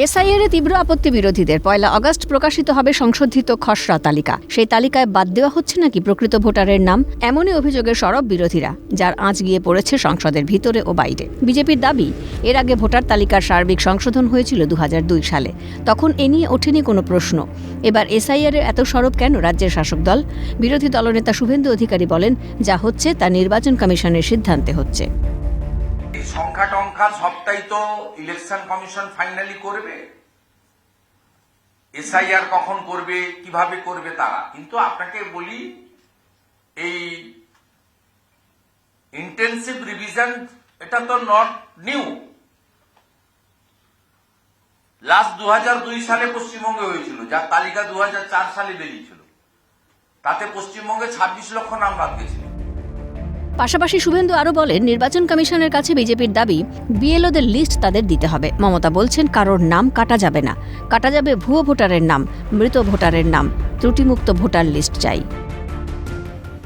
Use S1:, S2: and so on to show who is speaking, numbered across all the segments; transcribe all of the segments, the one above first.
S1: SIR তীব্র আপত্তি বিরোধীদের। 1 আগস্ট প্রকাশিত হবে সংশোধিত খসড়া তালিকা। সেই তালিকায় বাদ দেওয়া হচ্ছে নাকি প্রকৃত ভোটারের নাম, এমনই অভিযোগের সরব বিরোধীরা, যার আঁচ গিয়ে পড়েছে সংসদের ভিতরে ও বাইরে। বিজেপির দাবি, এর আগে ভোটার তালিকার সার্বিক সংশোধন হয়েছিল 2002 সালে। তখন এ নিয়ে ওঠেনি কোনো প্রশ্ন। এবার এসআইআর এত সরব কেন রাজ্যের শাসক দল? বিরোধী দলনেতা শুভেন্দু অধিকারী বলেন, যা হচ্ছে তা নির্বাচন কমিশনের সিদ্ধান্তে হচ্ছে।
S2: সংখ্যা টংখ্যা সবটাই তো ইলেকশন কমিশন ফাইনালি করবে। এসআইআর কখন করবে, কিভাবে করবে তারা। কিন্তু আপনাকে বলি, এই ইন্টেনসিভ রিভিশন এটা তো নট নিউ। লাস্ট 2002 সালে পশ্চিমবঙ্গে হয়েছিল, যার তালিকা 2004 সালে বেরিয়েছিল। তাতে পশ্চিমবঙ্গে 26 লক্ষ নাম বাদ গেছিল।
S1: পাশাপাশি শুভেন্দু আরও বলেন, নির্বাচন কমিশনের কাছে বিজেপির দাবি বিএলওদের লিস্ট তাদের দিতে হবে। মমতা বলছেন, কারোর নাম কাটা যাবে না, কাটা যাবে ভুয়ো ভোটারের নাম, মৃত ভোটারের নাম, ত্রুটিমুক্ত ভোটার লিস্ট চাই।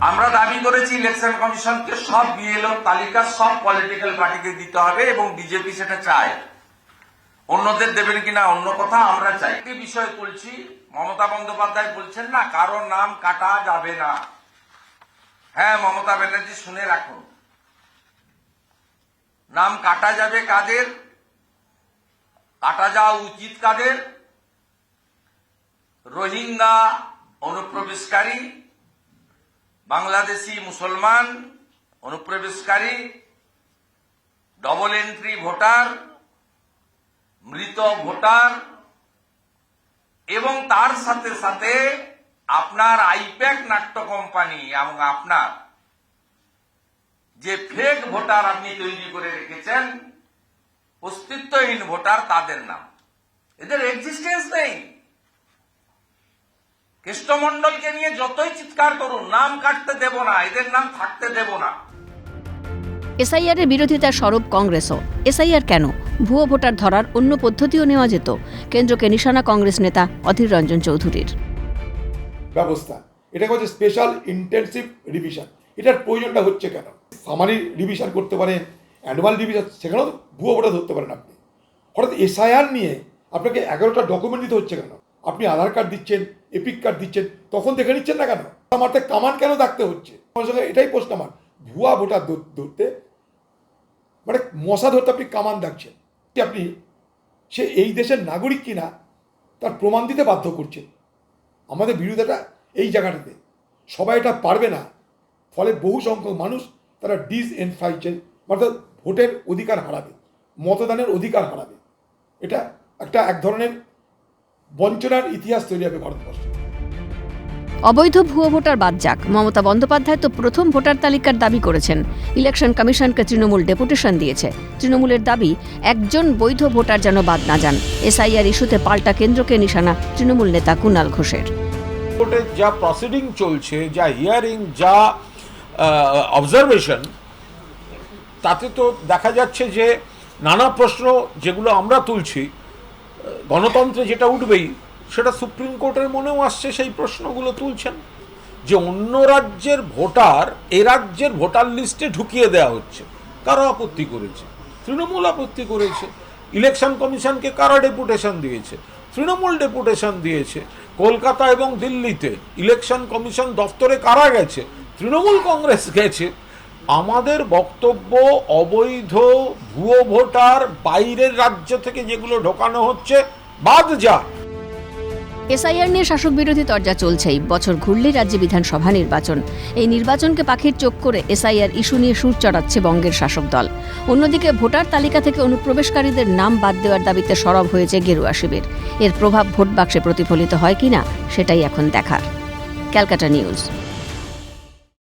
S2: আমরা দাবি করেছি ইলেকশন কমিশনকে সব বিএলও তালিকা সব পলিটিক্যাল পার্টিকে দিতে হবে এবং বিজেপি সেটা চায়। অন্যদের দেবেন কিনা অন্য কথা, আমরা চাই। একটি বিষয় তুলছি, মমতা বন্দ্যোপাধ্যায় বলছেন না কারোর নাম কাটা যাবে না। হ্যাঁ মমতা ব্যানার্জি, শুনে রাখুন, নাম কাটা যাবে কাদের, কাটা যাওয়া উচিত কাদের? রোহিঙ্গা অনুপ্রবেশকারী, বাংলাদেশি মুসলমান অনুপ্রবেশকারী, ডবল এন্ট্রি ভোটার, মৃত ভোটার এবং তার সাথে সাথে আপনার আইপ্যাক নাট্য কোম্পানি এবং আপনার যে ফেক ভোটার আপনি তৈরি করে রেখেছেন, অস্তিত্বহীন ভোটার, তাদের নাম, এদের এক্সিস্টেন্স নেই। কৃষ্ণমন্ডলকে নিয়ে যতই চিৎকার করুন, নাম কাটতে দেব না, এদের নাম থাকতে দেব না।
S1: এসআইআর এর বিরোধিতার সরব কংগ্রেসও। এসআইআর কেন? ভুয়ো ভোটার ধরার অন্য পদ্ধতিও নেওয়া যেত। কেন্দ্রকে নিশানা কংগ্রেস নেতা অধীর রঞ্জন চৌধুরীর।
S3: ব্যবস্থা এটাকে হচ্ছে স্পেশাল ইন্টেনসিভ রিভিশন। এটার প্রয়োজনটা হচ্ছে কেন? সামারি রিভিশন করতে পারেন, অ্যানুয়াল রিভিশন, সেখানেও ভুয়ো ভোটার ধরতে পারেন আপনি। হঠাৎ এসআইআর নিয়ে আপনাকে 11টা ডকুমেন্ট দিতে হচ্ছে কেন? আপনি আধার কার্ড দিচ্ছেন, এপিক কার্ড দিচ্ছেন, তখন দেখে নিচ্ছেন না কেন? আমার তো কামান কেন ডাকতে হচ্ছে? আমার সঙ্গে এটাই প্রশ্ন আমার। ভুয়া ভোটার ধরতে মানে মশা ধরতে আপনি কামান ডাকছেন। আপনি সে এই দেশের নাগরিক কিনা তার প্রমাণ দিতে বাধ্য করছেন। আমাদের বিরোধিতা এই জায়গাটাতে। সবাই এটা পারবে না, ফলে বহু সংখ্যক মানুষ তারা ডিসএনফ্রাঞ্চাইজ, অর্থাৎ ভোটের অধিকার হারাবে, মতদানের অধিকার হারাবে। এটা এক ধরনের বঞ্চনার ইতিহাস তৈরি হবে ভারতবর্ষে।
S1: অবৈধ ভুয়ো ভোটার বাদ যাক, মমতা বন্দ্যোপাধ্যায় তো প্রথম ভোটার তালিকার দাবি করেছেন। ইলেকশন কমিশনকে তৃণমূল ডেপুটেশন দিয়েছে। তৃণমূলের দাবি, একজন বৈধ ভোটার যেন বাদ না যান। এসআইআর ইস্যুতে পাল্টা কেন্দ্রকে নিশানা তৃণমূল নেতা কুণাল ঘোষের।
S4: যা প্রসিডিং চলছে, যা হিয়ারিং, যা অবজারভেশন, তাতে তো দেখা যাচ্ছে যে নানা প্রশ্ন যেগুলো আমরা তুলছি, গণতন্ত্রে যেটা উঠবেই, সেটা সুপ্রিম কোর্টের মনেও আসছে। সেই প্রশ্নগুলো তুলছেন যে অন্য রাজ্যের ভোটার এ রাজ্যের ভোটার লিস্টে ঢুকিয়ে দেওয়া হচ্ছে। কারা আপত্তি করেছে? তৃণমূল আপত্তি করেছে। ইলেকশন কমিশনকে কারা ডেপুটেশন দিয়েছে? তৃণমূল ডেপুটেশন দিয়েছে। কলকাতা এবং দিল্লিতে ইলেকশন কমিশন দপ্তরে কারা গেছে? তৃণমূল কংগ্রেস গেছে। আমাদের বক্তব্য, অবৈধ ভুয়ো ভোটার বাইরের রাজ্য থেকে যেগুলো ঢোকানো হচ্ছে বাদ যা।
S1: এসআইআর নিয়ে শাসক বিরোধী তরজা চলছেই। বছর ঘুরলেই রাজ্যে বিধানসভা নির্বাচন। এই নির্বাচনকে পাখির চোখ করে এসআইআর ইস্যু নিয়ে সুর চড়াচ্ছে বঙ্গের শাসক দল। অন্যদিকে ভোটার তালিকা থেকে অনুপ্রবেশকারীদের নাম বাদ দেওয়ার দাবিতে সরব হয়েছে গেরুয়া শিবির। এর প্রভাব ভোট বাক্সে প্রতিফলিত হয় কিনা সেটাই এখন দেখার। ক্যালকাটা নিউজ।